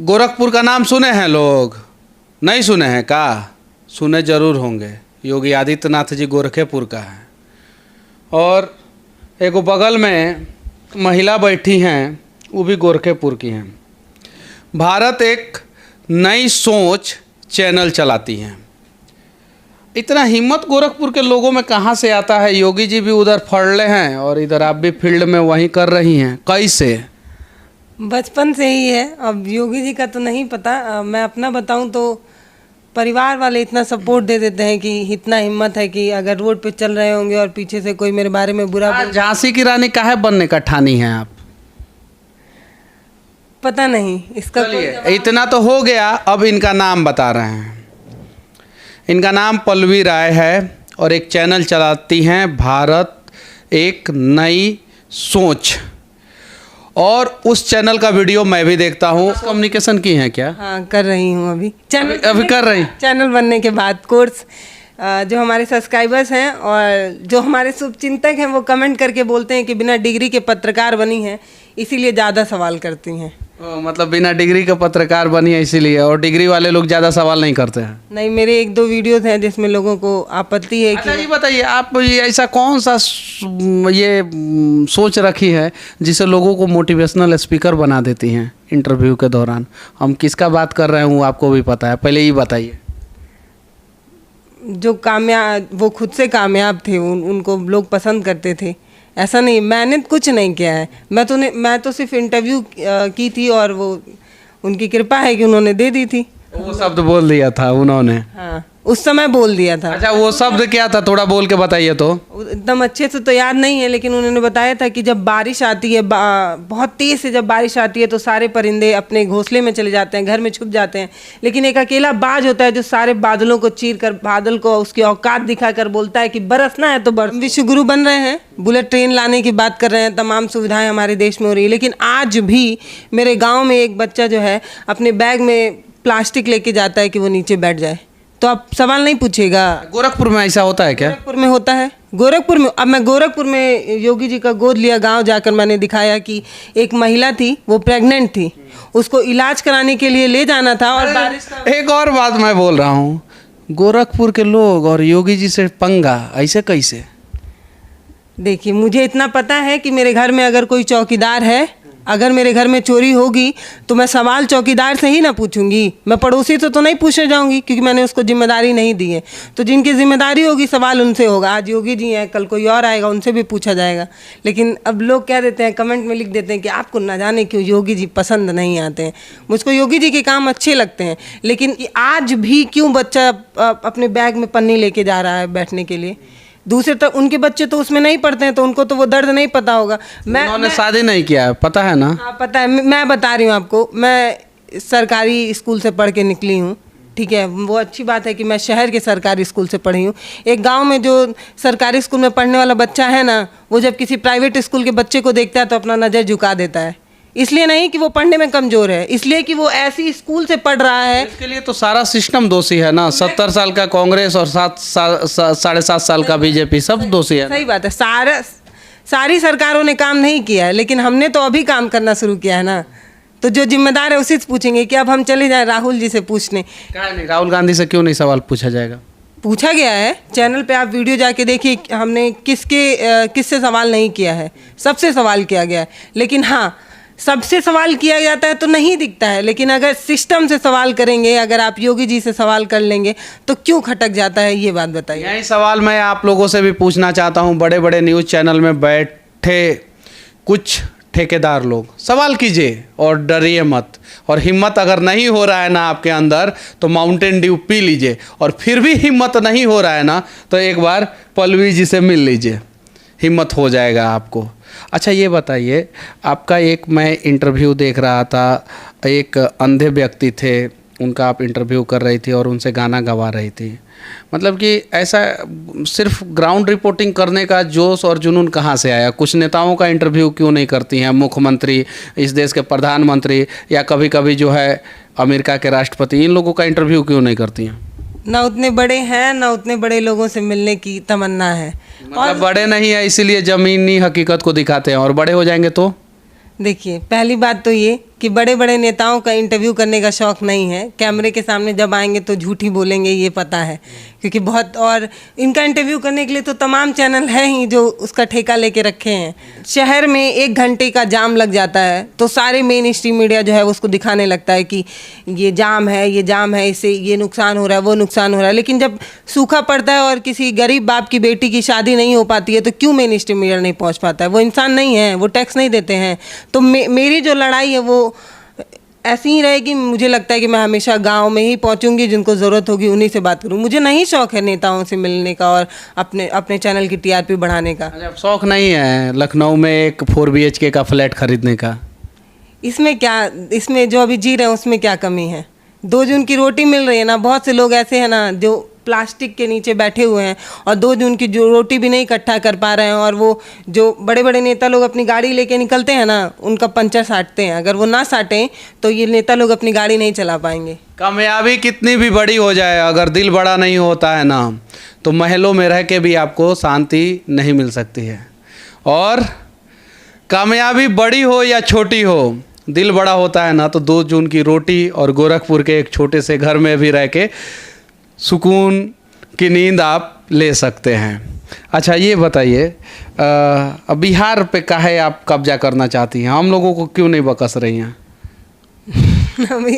गोरखपुर का नाम सुने हैं लोग? नहीं सुने हैं का? सुने जरूर होंगे। योगी आदित्यनाथ जी गोरखेपुर का है। और एक बगल में महिला बैठी हैं, वो भी गोरखेपुर की हैं। भारत एक नई सोच चैनल चलाती हैं। इतना हिम्मत गोरखपुर के लोगों में कहाँ से आता है? योगी जी भी उधर फड़ले हैं और इधर आप भी फील्ड में वहीं कर रही हैं, कैसे? बचपन से ही है। अब योगी जी का तो नहीं पता, मैं अपना बताऊं तो परिवार वाले इतना सपोर्ट दे देते हैं कि इतना हिम्मत है कि अगर रोड पे चल रहे होंगे और पीछे से कोई मेरे बारे में बुरा झांसी की रानी काहे बनने का ठानी हैं आप? पता नहीं इसका। इतना तो हो गया, अब इनका नाम बता रहे हैं। इनका नाम पल्लवी राय है और एक चैनल चलाती हैं, भारत एक नई सोच। और उस चैनल का वीडियो मैं भी देखता हूँ। कम्युनिकेशन की हैं क्या? हाँ, कर रही हूँ अभी। अभी कर रही? चैनल बनने के बाद कोर्स, जो हमारे सब्सक्राइबर्स हैं और जो हमारे शुभचिंतक हैं वो कमेंट करके बोलते हैं कि बिना डिग्री के पत्रकार बनी हैं, इसीलिए ज़्यादा सवाल करती हैं। मतलब बिना डिग्री के पत्रकार बनी है इसीलिए, और डिग्री वाले लोग ज़्यादा सवाल नहीं करते हैं? नहीं, मेरे 1-2 वीडियोस हैं जिसमें लोगों को आपत्ति है। अच्छा, ये बताइए आप, ये ऐसा कौन सा ये सोच रखी है जिसे लोगों को मोटिवेशनल स्पीकर बना देती हैं इंटरव्यू के दौरान? हम किसका बात कर रहे हैं वो आपको भी पता है, पहले ये बताइए। जो कामयाब, वो खुद से कामयाब थे, उनको लोग पसंद करते थे। ऐसा नहीं, मैंने कुछ नहीं किया है। मैं तो सिर्फ इंटरव्यू की थी और वो उनकी कृपा है कि उन्होंने दे दी थी। वो शब्द बोल दिया था उन्होंने? हाँ, उस समय बोल दिया था। अच्छा, वो शब्द क्या था, थोड़ा बोल के बताइए तो। एकदम अच्छे से तो याद नहीं है, लेकिन उन्होंने बताया था कि जब बारिश आती है, बहुत तेज़ से जब बारिश आती है तो सारे परिंदे अपने घोंसले में चले जाते हैं, घर में छुप जाते हैं, लेकिन एक अकेला बाज होता है जो सारे बादलों को चीर कर, बादल को उसकी औकात दिखाकर बोलता है कि बरसना है तो बरस। विश्व गुरु बन रहे हैं, बुलेट ट्रेन लाने की बात कर रहे हैं, तमाम सुविधाएं हमारे देश में हो रही है, लेकिन आज भी मेरे गाँव में एक बच्चा जो है अपने बैग में प्लास्टिक लेके जाता है कि वो नीचे बैठ जाए, तो आप सवाल नहीं पूछेगा। गोरखपुर में ऐसा होता है क्या? गोरखपुर में होता है। गोरखपुर में, अब मैं गोरखपुर में योगी जी का गोद लिया गांव जाकर मैंने दिखाया कि एक महिला थी, वो प्रेग्नेंट थी, उसको इलाज कराने के लिए ले जाना था और बारिश का। एक और बात मैं बोल रहा हूँ, गोरखपुर के लोग और योगी जी से पंगा ऐसे कैसे? देखिए, मुझे इतना पता है कि मेरे घर में अगर कोई चौकीदार है, अगर मेरे घर में चोरी होगी तो मैं सवाल चौकीदार से ही ना पूछूंगी, मैं पड़ोसी से तो नहीं पूछने जाऊंगी, क्योंकि मैंने उसको जिम्मेदारी नहीं दी है। तो जिनकी जिम्मेदारी होगी सवाल उनसे होगा। आज योगी जी हैं, कल कोई और आएगा, उनसे भी पूछा जाएगा। लेकिन अब लोग कह देते हैं, कमेंट में लिख देते हैं कि आपको ना जाने क्यों योगी जी पसंद नहीं आते हैं। मुझको योगी जी के काम अच्छे लगते हैं, लेकिन आज भी क्यों बच्चा अपने बैग में पन्नी लेके जा रहा है बैठने के लिए? दूसरे तो उनके बच्चे तो उसमें नहीं पढ़ते हैं, तो उनको तो वो दर्द नहीं पता होगा। उन्होंने शादी नहीं किया है, पता है ना? हाँ, पता है। मैं बता रही हूँ आपको, मैं सरकारी स्कूल से पढ़ के निकली हूँ, ठीक है। वो अच्छी बात है कि मैं शहर के सरकारी स्कूल से पढ़ी हूँ। एक गांव में जो सरकारी स्कूल में पढ़ने वाला बच्चा है ना, वो जब किसी प्राइवेट स्कूल के बच्चे को देखता है तो अपना नज़र झुका देता है। इसलिए नहीं कि वो पढ़ने में कमज़ोर है, इसलिए कि वो ऐसी स्कूल से पढ़ रहा है। इसके लिए तो सारा सिस्टम दोषी है ना। 70 साल का कांग्रेस और 7.5 साल का बीजेपी, सब दोषी है। सही बात है। सारी सरकारों ने काम नहीं किया है, लेकिन हमने तो अभी काम करना शुरू किया है ना। तो जो जिम्मेदार है उसी से पूछेंगे कि अब हम चले जाएं राहुल जी से पूछने। क्या नहीं, राहुल गांधी से क्यों नहीं सवाल पूछा जाएगा? पूछा गया है। चैनल पे आप वीडियो जाके देखिए, हमने किससे सवाल नहीं किया है, सबसे सवाल किया गया है। लेकिन हाँ, सबसे सवाल किया जाता है तो नहीं दिखता है, लेकिन अगर सिस्टम से सवाल करेंगे, अगर आप योगी जी से सवाल कर लेंगे तो क्यों खटक जाता है, ये बात बताइए। यही सवाल मैं आप लोगों से भी पूछना चाहता हूँ। बड़े बड़े न्यूज़ चैनल में बैठे कुछ ठेकेदार लोग, सवाल कीजिए और डरिए मत। और हिम्मत अगर नहीं हो रहा है ना आपके अंदर, तो माउंटेन ड्यू पी लीजिए। और फिर भी हिम्मत नहीं हो रहा है ना, तो एक बार पल्लवी जी से मिल लीजिए, हिम्मत हो जाएगा आपको। अच्छा, ये बताइए, आपका एक मैं इंटरव्यू देख रहा था, एक अंधे व्यक्ति थे, उनका आप इंटरव्यू कर रही थी और उनसे गाना गवा रही थी। मतलब कि ऐसा सिर्फ ग्राउंड रिपोर्टिंग करने का जोश और जुनून कहाँ से आया? कुछ नेताओं का इंटरव्यू क्यों नहीं करती हैं? मुख्यमंत्री, इस देश के प्रधानमंत्री, या कभी कभी जो है अमेरिका के राष्ट्रपति, इन लोगों का इंटरव्यू क्यों नहीं करती हैं? ना उतने बड़े हैं, ना उतने बड़े लोगों से मिलने की तमन्ना है। मतलब बड़े नहीं है इसीलिए ज़मीनी हकीकत को दिखाते हैं, और बड़े हो जाएंगे तो? देखिए, पहली बात तो ये कि बड़े बड़े नेताओं का इंटरव्यू करने का शौक़ नहीं है। कैमरे के सामने जब आएंगे तो झूठ ही बोलेंगे, ये पता है, क्योंकि बहुत, और इनका इंटरव्यू करने के लिए तो तमाम चैनल हैं ही जो उसका ठेका लेके रखे हैं। शहर में 1 घंटे का जाम लग जाता है तो सारे मेन स्ट्रीम मीडिया जो है उसको दिखाने लगता है कि ये जाम है, ये जाम है, इससे ये नुकसान हो रहा है, वो नुकसान हो रहा है। लेकिन जब सूखा पड़ता है और किसी गरीब बाप की बेटी की शादी नहीं हो पाती है तो क्यों मेन स्ट्रीम मीडिया नहीं पहुंच पाता है? वो इंसान नहीं है, वो टैक्स नहीं देते हैं। तो मेरी जो लड़ाई है वो ऐसी ही रहेगी। मुझे लगता है कि मैं हमेशा गांव में ही पहुंचूंगी, जिनको ज़रूरत होगी उन्हीं से बात करूं। मुझे नहीं शौक़ है नेताओं से मिलने का और अपने चैनल की टीआरपी बढ़ाने का। अच्छा, शौक़ नहीं है लखनऊ में एक 4 BHK का फ्लैट खरीदने का? इसमें क्या, इसमें जो अभी जी रहे हैं उसमें क्या कमी है? 2 जून की रोटी मिल रही है ना। बहुत से लोग ऐसे हैं ना जो प्लास्टिक के नीचे बैठे हुए हैं और 2 जून की जो रोटी भी नहीं इकट्ठा कर पा रहे हैं। और वो जो बड़े बड़े नेता लोग अपनी गाड़ी लेके निकलते हैं ना, उनका पंचर साटते हैं। अगर वो ना साटें तो ये नेता लोग अपनी गाड़ी नहीं चला पाएंगे। कामयाबी कितनी भी बड़ी हो जाए, अगर दिल बड़ा नहीं होता है ना तो महलों में रह के भी आपको शांति नहीं मिल सकती है। और कामयाबी बड़ी हो या छोटी हो, दिल बड़ा होता है ना तो 2 जून की रोटी और गोरखपुर के एक छोटे से घर में भी रह के सुकून की नींद आप ले सकते हैं। अच्छा, ये बताइए, अब बिहार पे काहे आप कब्जा करना चाहती हैं? हम लोगों को क्यों नहीं बकस रही हैं? अभी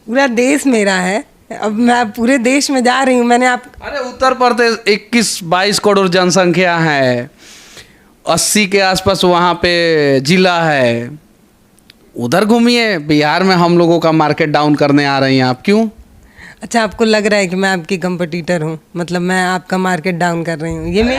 पूरा देश मेरा है, अब मैं पूरे देश में जा रही हूँ। मैंने आप अरे उत्तर प्रदेश 21-22 करोड़ जनसंख्या है, 80 के आसपास वहाँ पे जिला है, उधर घूमिए। बिहार में हम लोगों का मार्केट डाउन करने आ रही हैं आप, क्यों? अच्छा, आपको लग रहा है कि मैं आपकी कंपटीटर हूँ, मतलब मैं आपका मार्केट डाउन कर रही हूँ? ये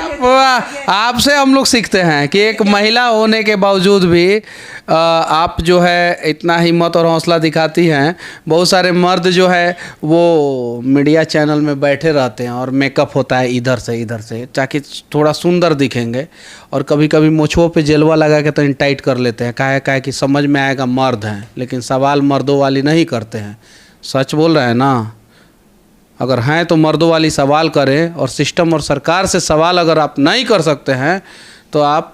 आपसे हम लोग सीखते हैं कि एक महिला होने के बावजूद भी आप जो है इतना हिम्मत और हौसला दिखाती हैं। बहुत सारे मर्द जो है वो मीडिया चैनल में बैठे रहते हैं और मेकअप होता है इधर से ताकि थोड़ा सुंदर दिखेंगे, और कभी कभी मोछों पे जेलवा लगा के तो टाइट कर लेते हैं। काहे कि समझ में आएगा मर्द हैं, लेकिन सवाल मर्दों वाली नहीं करते हैं। सच बोल रहे हैं ना? अगर हैं तो मर्दों वाली सवाल करें, और सिस्टम और सरकार से सवाल अगर आप नहीं कर सकते हैं तो आप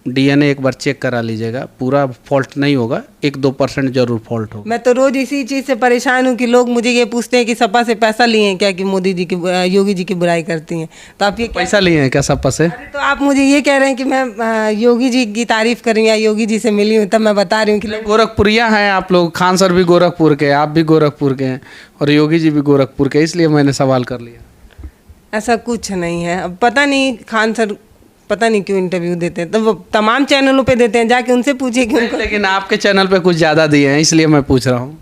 DNA एक बार चेक करा लीजिएगा। पूरा फॉल्ट नहीं होगा, 1-2% जरूर फॉल्ट होगा। मैं तो रोज इसी चीज़ से परेशान हूँ कि लोग मुझे ये पूछते हैं कि सपा से पैसा लिए हैं क्या, कि मोदी जी की, योगी जी की बुराई करती हैं। तो आप ये पैसा लिए हैं क्या सपा से? अरे तो आप मुझे ये कह रहे हैं कि मैं योगी जी की तारीफ कर रही हूँ या योगी जी से मिली हूँ, तब मैं बता रही हूँ कि गोरखपुरिया हैं आप लोग। खान सर भी गोरखपुर के, आप भी गोरखपुर के हैं, और योगी जी भी गोरखपुर के, इसलिए मैंने सवाल कर लिया। ऐसा कुछ नहीं है। अब पता नहीं खान सर पता नहीं क्यों इंटरव्यू देते हैं, तो वो तमाम चैनलों पे देते हैं, जाके उनसे पूछिए कि उनको। लेकिन आपके चैनल पे कुछ ज़्यादा दिए हैं, इसलिए मैं पूछ रहा हूँ।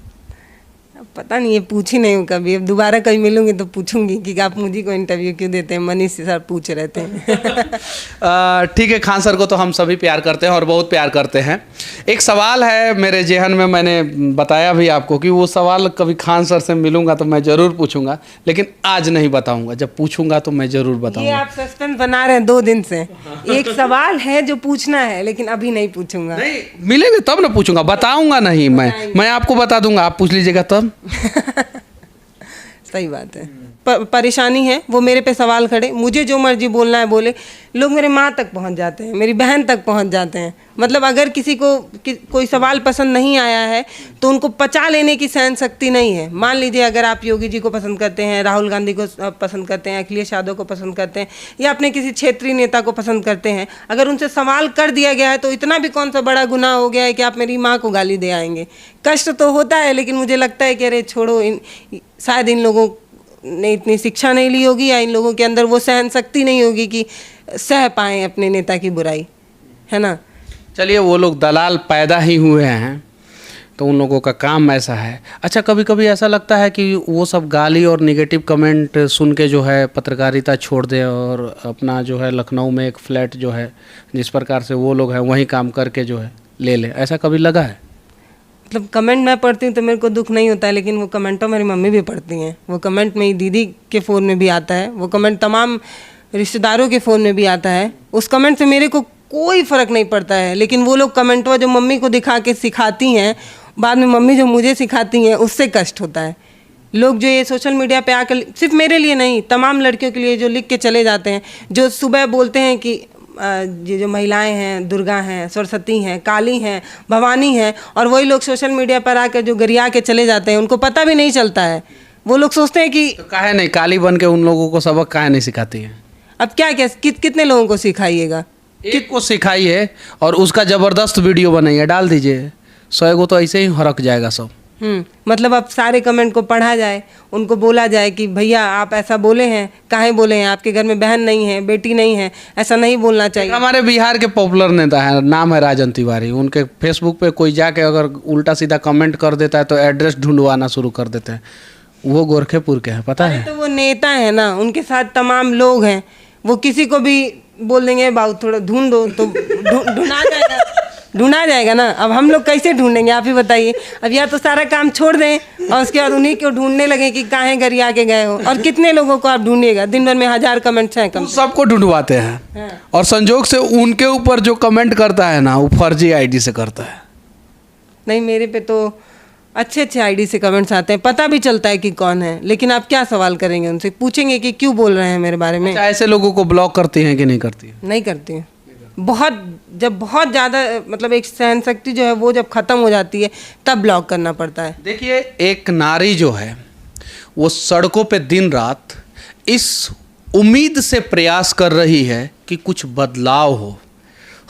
पता नहीं, ये पूछी नहीं हूँ कभी। अब दोबारा कभी मिलूंगी तो पूछूंगी कि आप मुझे को इंटरव्यू क्यों देते हैं। मनीष सर पूछ रहे थे। ठीक है, खान सर को तो हम सभी प्यार करते हैं और बहुत प्यार करते हैं। एक सवाल है मेरे जेहन में, मैंने बताया भी आपको कि वो सवाल कभी खान सर से मिलूंगा तो मैं ज़रूर पूछूंगा, लेकिन आज नहीं बताऊंगा। जब पूछूंगा तो मैं ज़रूर बताऊंगा। ये आप सस्पेंस बना रहे हैं 2 दिन से। एक सवाल है जो पूछना है, लेकिन अभी नहीं पूछूंगा। नहीं, मिलेंगे तब ना पूछूंगा, बताऊंगा नहीं। मैं आपको बता दूंगा, आप पूछ लीजिएगा तब। सही बात है। परेशानी है, वो मेरे पे सवाल खड़े, मुझे जो मर्जी बोलना है बोले। लोग मेरे माँ तक पहुंच जाते हैं, मेरी बहन तक पहुंच जाते हैं। मतलब अगर किसी को कोई सवाल पसंद नहीं आया है तो उनको पचा लेने की सहन शक्ति नहीं है। मान लीजिए अगर आप योगी जी को पसंद करते हैं, राहुल गांधी को पसंद करते हैं, अखिलेश यादव को पसंद करते हैं, या अपने किसी क्षेत्रीय नेता को पसंद करते हैं, अगर उनसे सवाल कर दिया गया है तो इतना भी कौन सा बड़ा गुनाह हो गया है कि आप मेरी माँ को गाली दे आएंगे। कष्ट तो होता है, लेकिन मुझे लगता है कि अरे छोड़ो, शायद इन लोगों ने इतनी शिक्षा नहीं ली होगी, या इन लोगों के अंदर वो सहन शक्ति नहीं होगी कि सह पाएँ अपने नेता की बुराई, है ना। चलिए, वो लोग दलाल पैदा ही हुए हैं तो उन लोगों का काम ऐसा है। अच्छा, कभी कभी ऐसा लगता है कि वो सब गाली और नेगेटिव कमेंट सुन के जो है पत्रकारिता छोड़ दे और अपना जो है लखनऊ में एक फ्लैट जो है जिस प्रकार से वो लोग हैं वहीं काम करके जो है ले ले, ऐसा कभी लगा है? मतलब कमेंट मैं पढ़ती हूँ तो मेरे को दुख नहीं होता है, लेकिन वो कमेंट तो मेरी मम्मी भी पढ़ती हैं। वो कमेंट मेरी दीदी के फ़ोन में भी आता है, वो कमेंट तमाम रिश्तेदारों के फ़ोन में भी आता है। उस कमेंट से मेरे को कोई फ़र्क नहीं पड़ता है, लेकिन वो लोग कमेंट जो मम्मी को दिखा के सिखाती हैं, बाद में मम्मी जो मुझे सिखाती हैं, उससे कष्ट होता है। लोग जो ये सोशल मीडिया पे आकर, सिर्फ मेरे लिए नहीं, तमाम लड़कियों के लिए जो लिख के चले जाते हैं, जो सुबह बोलते हैं कि ये जो महिलाएं हैं, दुर्गा हैं, सरस्वती हैं, काली हैं, भवानी हैं, और वही लोग सोशल मीडिया पर आकर जो गरिया के चले जाते हैं, उनको पता भी नहीं चलता है। वो लोग सोचते हैं कि तो काहे नहीं काली बन के उन लोगों को सबक काहे नहीं सिखाती है? अब क्या क्या कितने लोगों को सिखाइएगा? एक को सिखाइए और उसका ज़बरदस्त वीडियो बनाइए, डाल दीजिए, 100 को तो ऐसे ही हरक जाएगा सब। मतलब अब सारे कमेंट को पढ़ा जाए, उनको बोला जाए कि भैया आप ऐसा बोले हैं, काहे बोले हैं, आपके घर में बहन नहीं है, बेटी नहीं है, ऐसा नहीं बोलना चाहिए। हमारे बिहार के पॉपुलर नेता है, नाम है राजन तिवारी, उनके फेसबुक पे कोई जाके अगर उल्टा सीधा कमेंट कर देता है तो एड्रेस ढूंढवाना शुरू कर देते हैं। वो गोरखेपुर के हैं, पता है? तो वो नेता है ना, उनके साथ तमाम लोग हैं, वो किसी को भी बोल देंगे बाबू थोड़ा ढूंढ दो तो ढूंढा जाएगा ना। अब हम लोग कैसे ढूंढेंगे, आप ही बताइए। अब या तो सारा काम छोड़ दें और उसके बाद उन्हीं को ढूंढने लगे कि काहे गरिया के गए हो। और कितने लोगों को आप ढूंढिएगा, दिन भर में 1000 कमेंट्स हैं कम। सबको ढूंढवाते हैं और संजोग से उनके ऊपर जो कमेंट करता है ना, वो फर्जी आईडी से करता है। नहीं, मेरे पे तो अच्छे अच्छे आईडी से कमेंट्स आते हैं, पता भी चलता है कि कौन है, लेकिन आप क्या सवाल करेंगे उनसे? पूछेंगे कि क्यों बोल रहे हैं मेरे बारे में? अच्छा, ऐसे लोगों को ब्लॉक करती हैं कि नहीं करती है? नहीं करती हूँ। जब बहुत ज़्यादा मतलब एक सहन शक्ति जो है वो जब ख़त्म हो जाती है तब ब्लॉक करना पड़ता है। देखिए, एक नारी जो है वो सड़कों पे दिन रात इस उम्मीद से प्रयास कर रही है कि कुछ बदलाव हो,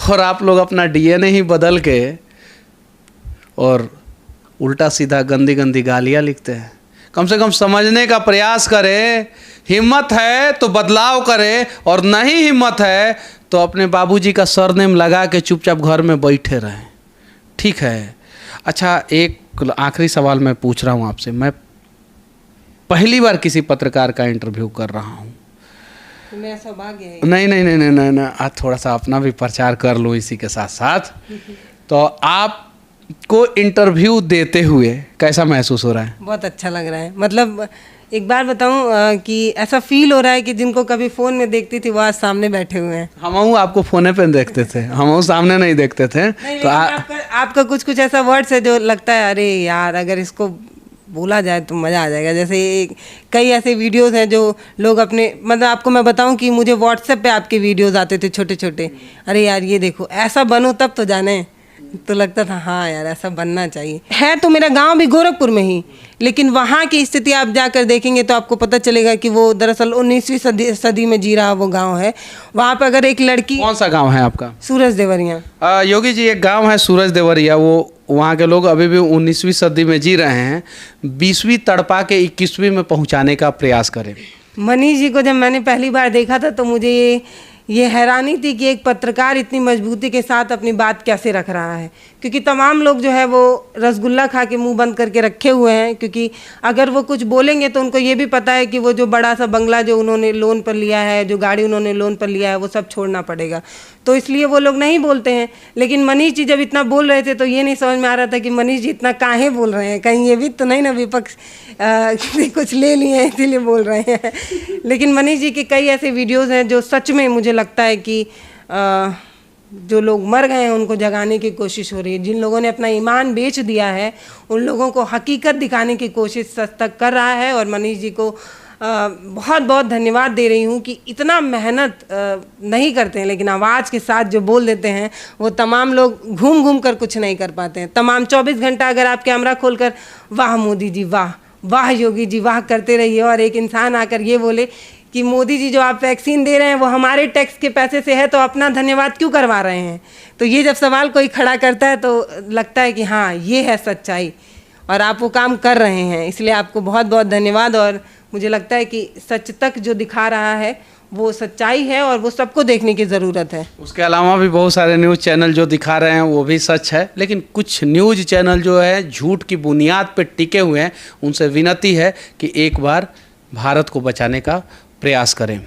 और आप लोग अपना डीएनए ही बदल के और उल्टा सीधा गंदी गंदी गालियाँ लिखते हैं। कम से कम समझने का प्रयास करें, हिम्मत है तो बदलाव करें, और नहीं हिम्मत है तो अपने बाबूजी का सरनेम लगा के चुपचाप घर में बैठे रहें, ठीक है? अच्छा, एक आखिरी सवाल मैं पूछ रहा हूँ आपसे। मैं पहली बार किसी पत्रकार का इंटरव्यू कर रहा हूँ। तो मेरा सौभाग्य है। नहीं नहीं नहीं नहीं नहीं, नहीं। आज थोड़ा सा अपना भी प्रचार कर लूँ इसी के साथ साथ। तो आपको इंटरव्यू देते हुए कैसा महसूस हो रहा है? बहुत अच्छा लग रहा है। मतलब एक बार बताऊं कि ऐसा फील हो रहा है कि जिनको कभी फ़ोन में देखती थी वो आज सामने बैठे हुए हैं। हम आपको फोने पे देखते थे, हम सामने नहीं देखते थे। तो आपका कुछ कुछ ऐसा वर्ड्स है जो लगता है अरे यार अगर इसको बोला जाए तो मज़ा आ जाएगा। जैसे कई ऐसे वीडियोस हैं जो लोग अपने, मतलब आपको मैं बताऊं कि मुझे व्हाट्सएप पे आपके वीडियोस आते थे छोटे छोटे, अरे यार ये देखो ऐसा बनो तब तो जाने, तो लगता था हाँ यार ऐसा बनना चाहिए। है तो मेरा गांव भी गोरखपुर में ही, लेकिन वहाँ की स्थिति आप जाकर देखेंगे तो आपको पता चलेगा कि वो दरअसल 19वीं सदी में जी रहा वो गांव है। वहाँ पर अगर एक लड़की। कौन सा गांव है आपका? सूरज देवरिया। योगी जी, एक गांव है सूरज देवरिया, वो वहाँ के लोग अभी भी 19वीं सदी में जी रहे हैं। 20वीं तड़पा के 21वीं में पहुँचाने का प्रयास करें। मनीष जी को जब मैंने पहली बार देखा था तो मुझे ये हैरानी थी कि एक पत्रकार इतनी मजबूती के साथ अपनी बात कैसे रख रहा है, क्योंकि तमाम लोग जो है वो रसगुल्ला खा के मुंह बंद करके रखे हुए हैं, क्योंकि अगर वो कुछ बोलेंगे तो उनको ये भी पता है कि वो जो बड़ा सा बंगला जो उन्होंने लोन पर लिया है, जो गाड़ी उन्होंने लोन पर लिया है, वो सब छोड़ना पड़ेगा, तो इसलिए वो लोग नहीं बोलते हैं। लेकिन मनीष जी जब इतना बोल रहे थे तो ये नहीं समझ में आ रहा था कि मनीष जी इतना काहे बोल रहे हैं, कहीं ये भी तो नहीं ना विपक्ष कुछ ले लिए हैं इसीलिए बोल रहे हैं। लेकिन मनीष जी के कई ऐसे वीडियोज़ हैं जो सच में मुझे लगता है कि जो लोग मर गए हैं उनको जगाने की कोशिश हो रही है। जिन लोगों ने अपना ईमान बेच दिया है उन लोगों को हकीकत दिखाने की कोशिश सच तक कर रहा है। और मनीष जी को बहुत बहुत धन्यवाद दे रही हूँ कि इतना मेहनत नहीं करते हैं, लेकिन आवाज़ के साथ जो बोल देते हैं वो तमाम लोग घूम घूम कर कुछ नहीं कर पाते हैं। तमाम 24 घंटा अगर आप कैमरा खोलकर वाह मोदी जी वाह, वाह योगी जी वाह करते रहिए, और एक इंसान आकर ये बोले कि मोदी जी जो आप वैक्सीन दे रहे हैं वो हमारे टैक्स के पैसे से है, तो अपना धन्यवाद क्यों करवा रहे हैं? तो ये जब सवाल कोई खड़ा करता है तो लगता है कि हाँ ये है सच्चाई, और आप वो काम कर रहे हैं, इसलिए आपको बहुत बहुत धन्यवाद। और मुझे लगता है कि सच तक जो दिखा रहा है वो सच्चाई है और वो सबको देखने की ज़रूरत है। उसके अलावा भी बहुत सारे न्यूज़ चैनल जो दिखा रहे हैं वो भी सच है, लेकिन कुछ न्यूज़ चैनल जो है झूठ की बुनियाद पर टिके हुए हैं, उनसे विनती है कि एक बार भारत को बचाने का प्रयास करें।